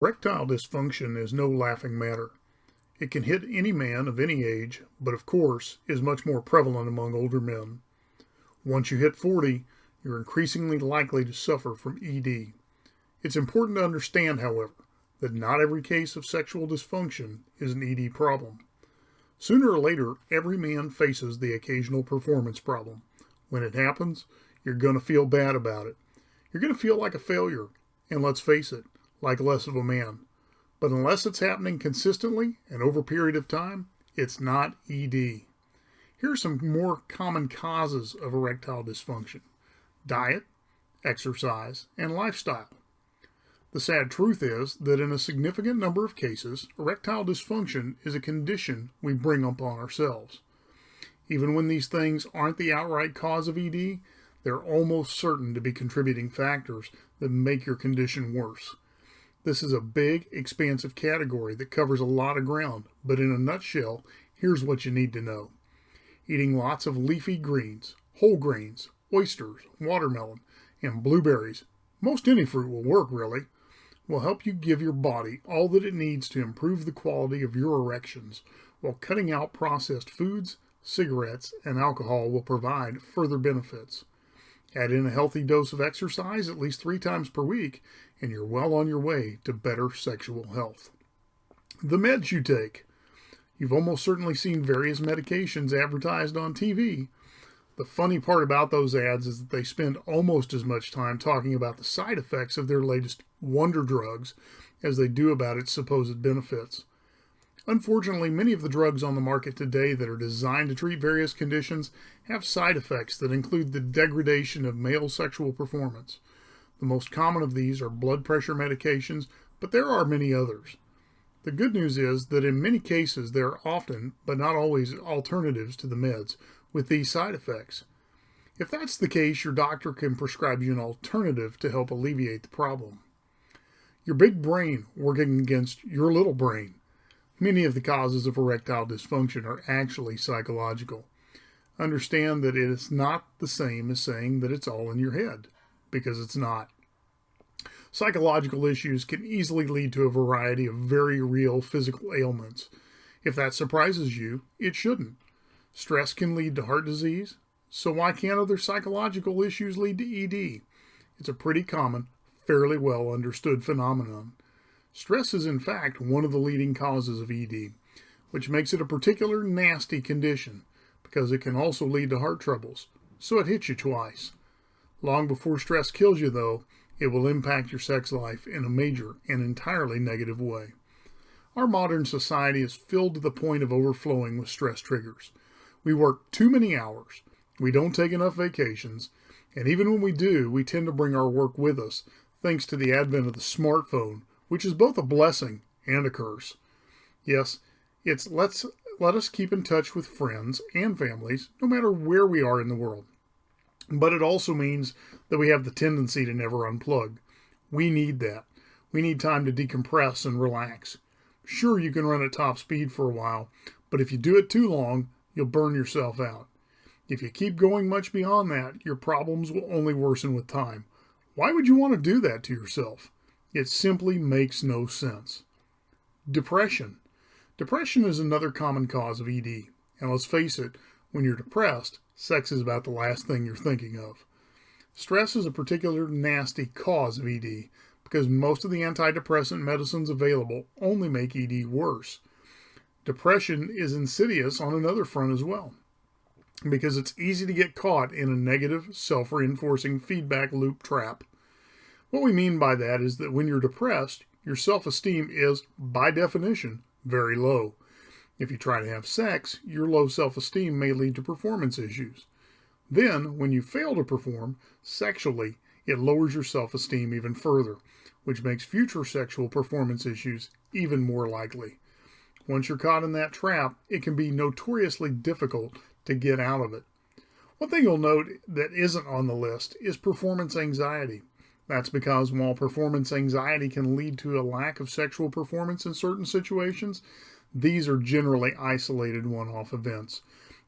Erectile dysfunction is no laughing matter. It can hit any man of any age, but of course is much more prevalent among older men. Once you hit 40, you're increasingly likely to suffer from ED. It's important to understand, however, that not every case of sexual dysfunction is an ED problem. Sooner or later, every man faces the occasional performance problem. When it happens, you're going to feel bad about it. You're going to feel like a failure, and let's face it, like less of a man. But unless it's happening consistently and over a period of time, it's not ED. Here are some more common causes of erectile dysfunction: diet, exercise, and lifestyle. The sad truth is that in a significant number of cases, erectile dysfunction is a condition we bring upon ourselves. Even when these things aren't the outright cause of ED, they're almost certain to be contributing factors that make your condition worse. This is a big, expansive category that covers a lot of ground, but in a nutshell, here's what you need to know. Eating lots of leafy greens, whole grains, oysters, watermelon, and blueberries, most any fruit will work really, will help you give your body all that it needs to improve the quality of your erections, while cutting out processed foods, cigarettes, and alcohol will provide further benefits. Add in a healthy dose of exercise at least 3 times per week, and you're well on your way to better sexual health. The meds you take. You've almost certainly seen various medications advertised on TV. The funny part about those ads is that they spend almost as much time talking about the side effects of their latest wonder drugs as they do about its supposed benefits. Unfortunately, many of the drugs on the market today that are designed to treat various conditions have side effects that include the degradation of male sexual performance. The most common of these are blood pressure medications, but there are many others. The good news is that in many cases there are often, but not always, alternatives to the meds with these side effects. If that's the case, your doctor can prescribe you an alternative to help alleviate the problem. Your big brain working against your little brain. Many of the causes of erectile dysfunction are actually psychological. Understand that it is not the same as saying that it's all in your head, because it's not. Psychological issues can easily lead to a variety of very real physical ailments. If that surprises you, it shouldn't. Stress can lead to heart disease, so why can't other psychological issues lead to ED? It's a pretty common, fairly well understood phenomenon. Stress is in fact one of the leading causes of ED, which makes it a particular nasty condition because it can also lead to heart troubles, so it hits you twice. Long before stress kills you, though, it will impact your sex life in a major and entirely negative way. Our modern society is filled to the point of overflowing with stress triggers. We work too many hours, we don't take enough vacations, and even when we do, we tend to bring our work with us, thanks to the advent of the smartphone, which is both a blessing and a curse. Yes, let us keep in touch with friends and families, no matter where we are in the world. But it also means that we have the tendency to never unplug. We need that. We need time to decompress and relax. Sure, you can run at top speed for a while, but if you do it too long, you'll burn yourself out. If you keep going much beyond that, your problems will only worsen with time. Why would you want to do that to yourself? It simply makes no sense. Depression. Depression is another common cause of ED. And let's face it, when you're depressed, sex is about the last thing you're thinking of. Stress is a particular nasty cause of ED because most of the antidepressant medicines available only make ED worse. Depression is insidious on another front as well, because it's easy to get caught in a negative, self-reinforcing feedback loop trap. What we mean by that is that when you're depressed, your self-esteem is, by definition, very low. If you try to have sex, your low self-esteem may lead to performance issues. Then, when you fail to perform sexually, it lowers your self-esteem even further, which makes future sexual performance issues even more likely. Once you're caught in that trap, it can be notoriously difficult to get out of it. One thing you'll note that isn't on the list is performance anxiety. That's because while performance anxiety can lead to a lack of sexual performance in certain situations, these are generally isolated one-off events.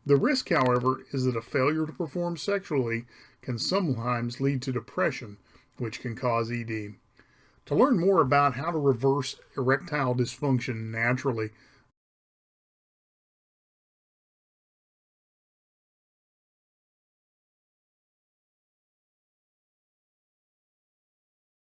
The risk, however, is that a failure to perform sexually can sometimes lead to depression, which can cause ED. To learn more about how to reverse erectile dysfunction naturally,